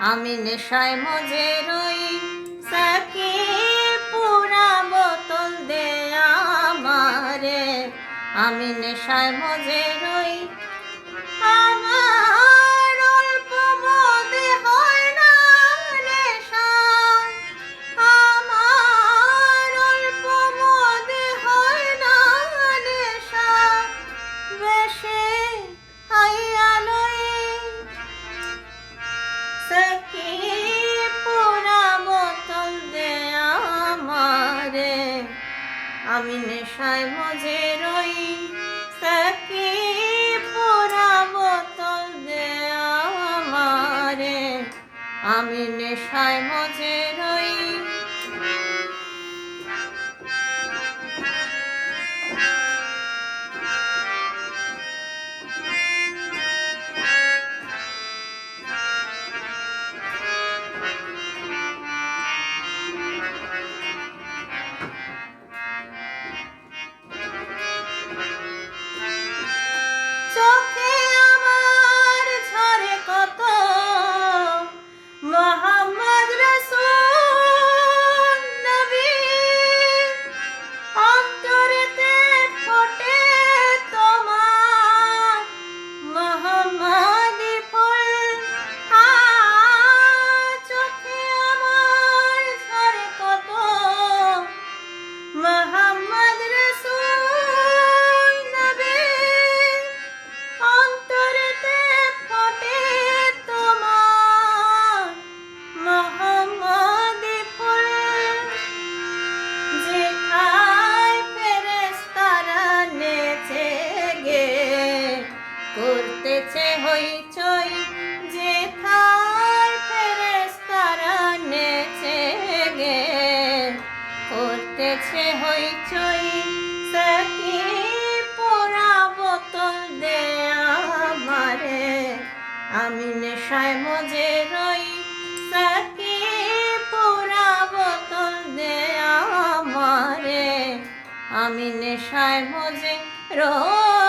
আমি নেশায় মজে রই, সাকি পুরা বোতল দে আমারে। আমি নেশায় মজে রই, আমার অল্প মদে হয় না নেশা, আমার অল্প মদে হয় না নেশা, বেশে হাইয়া লই সাকি পুরা বোতল দে আমারে। আমি নেশায় মজে রই, সাকি পুরা বোতল দে আমারে। আমি নেশায় মজে রই। চোখে আমার ঝরে কত মোহাম্মদ রাসূল নবী, অন্তরেতে ফোটে তোমার মোহাম্মদী ফুল। চোখে আমার ঝরে কত মোহাম্মদ রাসূল নবী, অন্তরেতে ফোটে তোমার মোহাম্মদী ফুল। যেথায় ফেরেশতারা নেচে গে করতেছে হইচই, যেথায় ফেরেশতারা নেচে গে করতেছে হইচই, সাকি পোড়া বোতল দে আমারে। আমি নেশায় মজে রই, সাকি পোড়া বোতল দে আমারে। আমি নেশায় মজে রই।